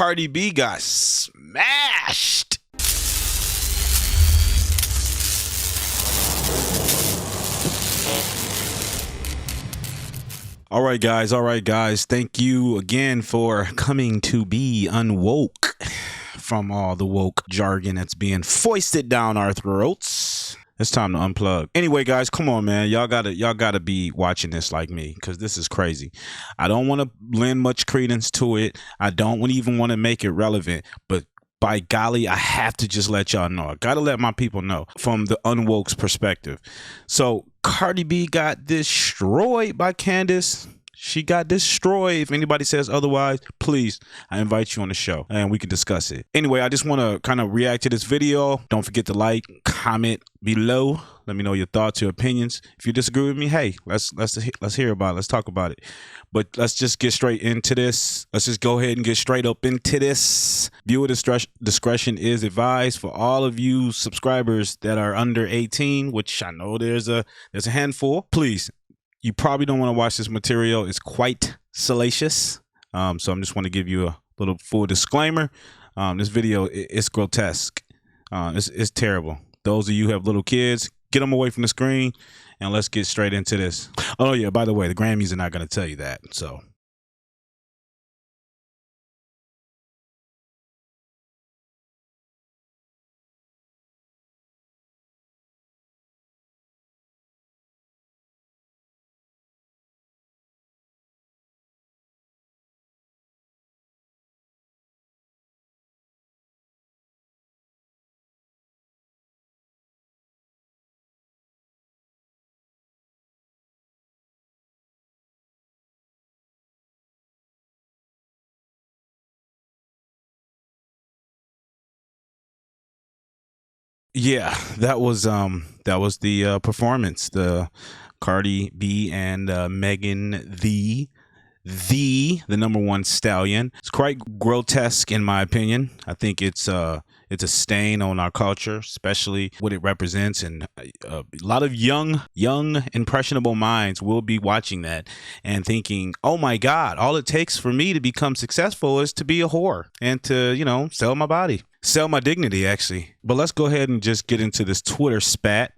Cardi B got smashed. All right, guys. Thank you again for coming to be unwoke from all the woke jargon that's being foisted down our throats. It's time to unplug. Anyway, guys, come on, man. Y'all gotta be watching this like me, because this is crazy. I don't want to lend much credence to it. I don't even want to make it relevant, but by golly, I have to just let y'all know. I gotta let my people know from the unwoke's perspective. So Cardi B got destroyed by Candace. She got destroyed. If anybody says otherwise, please, I invite you on the show and we can discuss it. Anyway, I just want to kind of react to this video. Don't forget to like, comment below. Let me know your thoughts, your opinions. If you disagree with me, hey, let's hear about it. Let's talk about it. But let's just get straight into this. Let's just go ahead and get straight up into this. Viewer discretion is advised for all of you subscribers that are under 18, which I know there's a handful. Please. You probably don't want to watch this material. It's quite salacious. So I'm just want to give you a little full disclaimer. This video is grotesque. It's terrible. Those of you who have little kids, get them away from the screen and let's get straight into this. Oh yeah, by the way, the Grammys are not going to tell you that. So yeah, that was the performance, the Cardi B and Megan the number one stallion. It's quite grotesque in my opinion. I think it's a stain on our culture, especially what it represents, and a lot of young impressionable minds will be watching that and thinking, oh my God, all it takes for me to become successful is to be a whore and to, you know, sell my body. Sell my dignity, actually. But let's go ahead and just get into this Twitter spat.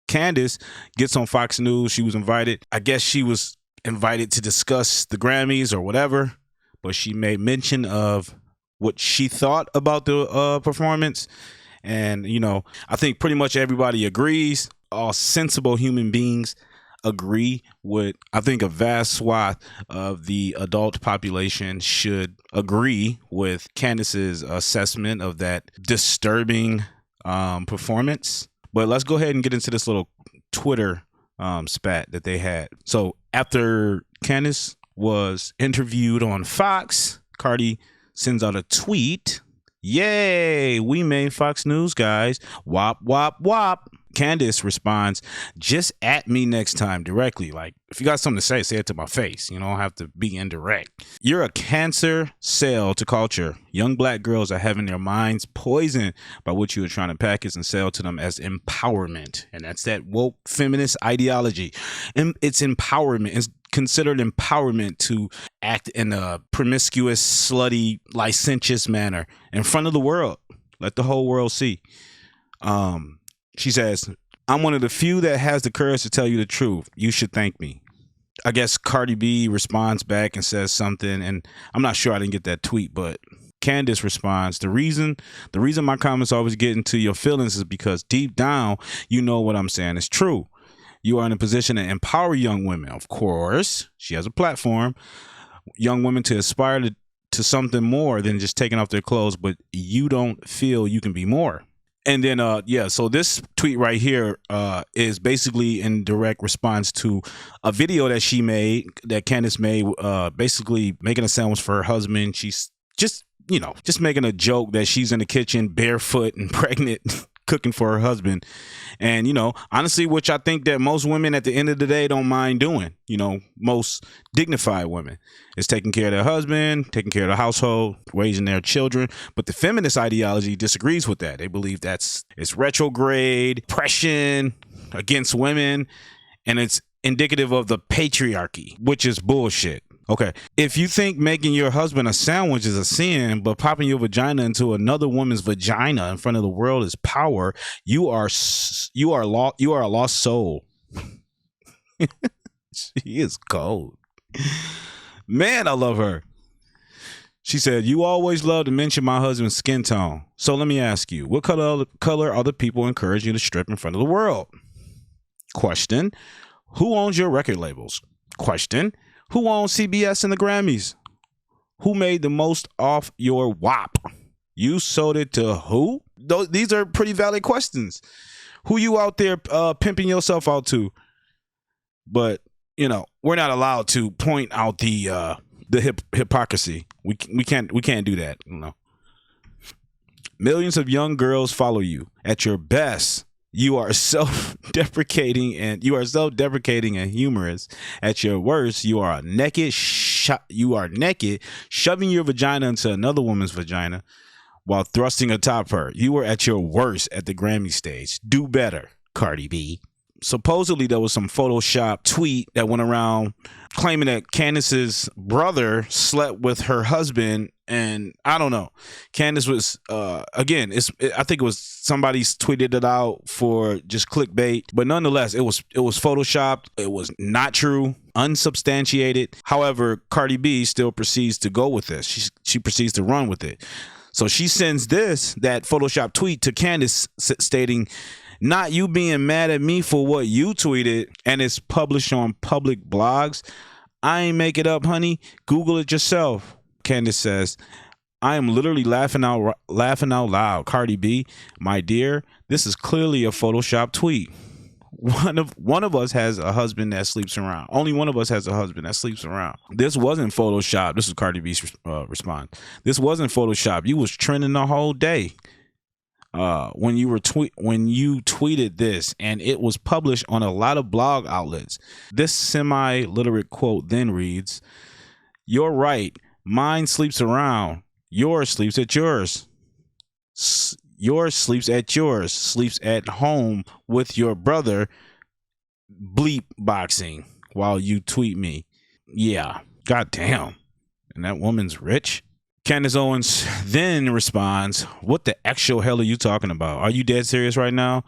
Candace gets on Fox News. She was invited. I guess she was invited to discuss the Grammys or whatever, but she made mention of what she thought about the performance. And, you know, I think pretty much everybody agrees. All sensible human beings agree with, I think a vast swath of the adult population should agree with Candace's assessment of that disturbing performance. But let's go ahead and get into this little Twitter spat that they had. So after Candace was interviewed on Fox, Cardi sends out a tweet. Yay, we made Fox News, guys. Wop, wop, wop. Candace responds, just at me next time directly. Like, if you got something to say it to my face. You don't have to be indirect. You're a cancer cell to culture. Young black girls are having their minds poisoned by what you are trying to package and sell to them as empowerment. And that's that woke feminist ideology. And it's empowerment. It's considered empowerment to act in a promiscuous, slutty, licentious manner in front of the world. Let the whole world see. She says, I'm one of the few that has the courage to tell you the truth. You should thank me. I guess Cardi B responds back and says something, and I'm not sure, I didn't get that tweet, but Candace responds, the reason my comments always get into your feelings is because deep down, you know what I'm saying is true. You are in a position to empower young women. Of course, she has a platform, young women to aspire to something more than just taking off their clothes, but you don't feel you can be more. And then, so this tweet right here is basically in direct response to a video that Candace made, basically making a sandwich for her husband. She's just making a joke that she's in the kitchen barefoot and pregnant, cooking for her husband. And, honestly, which I think that most women at the end of the day don't mind doing, most dignified women is taking care of their husband, taking care of the household, raising their children. But the feminist ideology disagrees with that. They believe it's retrograde, oppression against women, and it's indicative of the patriarchy, which is bullshit. Okay. If you think making your husband a sandwich is a sin, but popping your vagina into another woman's vagina in front of the world is power, you are a lost soul. She is cold. Man, I love her. She said, you always love to mention my husband's skin tone. So let me ask you, what color other people encourage you to strip in front of the world? Question. Who owns your record labels? Question. Who owns CBS and the Grammys? Who made the most off your WAP? You sold it to who? These are pretty valid questions. Who you out there pimping yourself out to? But, you know, we're not allowed to point out the hypocrisy. We can't do that. You know. Millions of young girls follow you. At your best, you are self-deprecating and humorous. At your worst, you are naked, shoving your vagina into another woman's vagina while thrusting atop her. You were at your worst at the Grammy stage. Do better, Cardi B. Supposedly there was some Photoshop tweet that went around claiming that Candace's brother slept with her husband, and I don't know. Candace was again, I think it was somebody's tweeted it out for just clickbait, but nonetheless, it was photoshopped. It was not true, unsubstantiated. However, Cardi B still proceeds to go with this. She proceeds to run with it. So she sends that Photoshop tweet to Candace stating, not you being mad at me for what you tweeted, and it's published on public blogs. I ain't make it up, honey. Google it yourself. Candace says, I am literally laughing out loud. Cardi B, my dear, this is clearly a Photoshop tweet. One of us has a husband that sleeps around. Only one of us has a husband that sleeps around. This wasn't Photoshop. This is Cardi B's response. This wasn't Photoshop. You was trending the whole day. When you tweeted this, and it was published on a lot of blog outlets. This semi-literate quote then reads, you're right. Mine sleeps around. Yours sleeps at yours. Yours sleeps at yours. Sleeps at home with your brother bleep boxing while you tweet me. Yeah. Goddamn. And that woman's rich. Candace Owens then responds, what the actual hell are you talking about? Are you dead serious right now?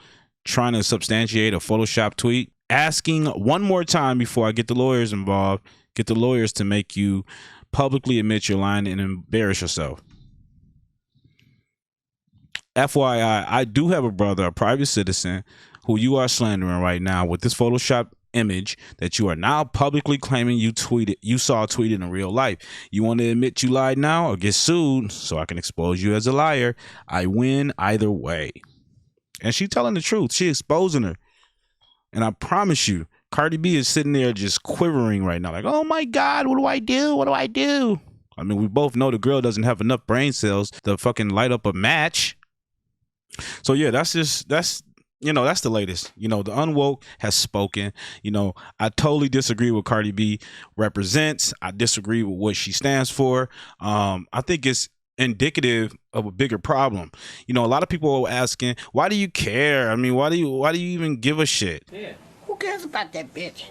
Trying to substantiate a Photoshop tweet? Asking one more time before I get the lawyers involved, get the lawyers to make you publicly admit you're lying and embarrass yourself. FYI, I do have a brother, a private citizen, who you are slandering right now with this Photoshop image that you are now publicly claiming you saw tweeted in real life. You want to admit you lied now or get sued so I can expose you as a liar? I win either way. And she telling the truth. She exposing her. And I promise you, Cardi B is sitting there just quivering right now. Like, oh my God, what do I do? What do I do? I mean, we both know the girl doesn't have enough brain cells to fucking light up a match. So yeah, that's the latest. The Unwoke has spoken. I totally disagree with Cardi B represents. I disagree with what she stands for. I think it's indicative of a bigger problem. A lot of people are asking, why do you care? I mean, why do you even give a shit? Yeah. Who cares about that bitch?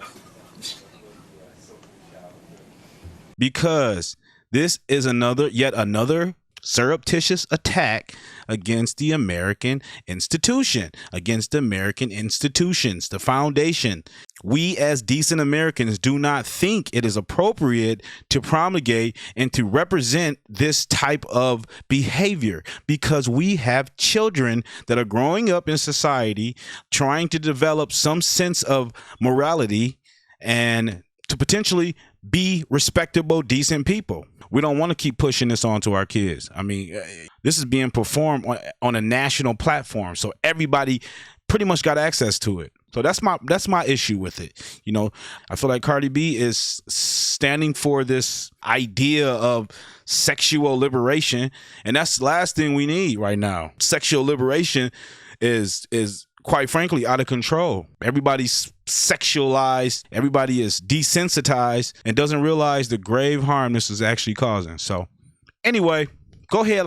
Because this is yet another surreptitious attack against the American institution, against the American institutions, the foundation. We as decent Americans do not think it is appropriate to promulgate and to represent this type of behavior because we have children that are growing up in society trying to develop some sense of morality and to potentially be respectable, decent people. We don't want to keep pushing this on to our kids. I mean, this is being performed on a national platform, so everybody pretty much got access to it. So that's my issue with it. I feel like Cardi B is standing for this idea of sexual liberation, and that's the last thing we need right now. Sexual liberation is quite frankly out of control. Everybody's sexualized, everybody is desensitized and doesn't realize the grave harm this is actually causing. So anyway, go ahead,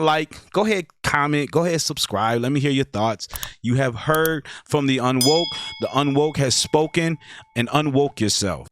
go ahead, comment, go ahead, subscribe. Let me hear your thoughts. You have heard from the Unwoke. The Unwoke has spoken, and unwoke yourself.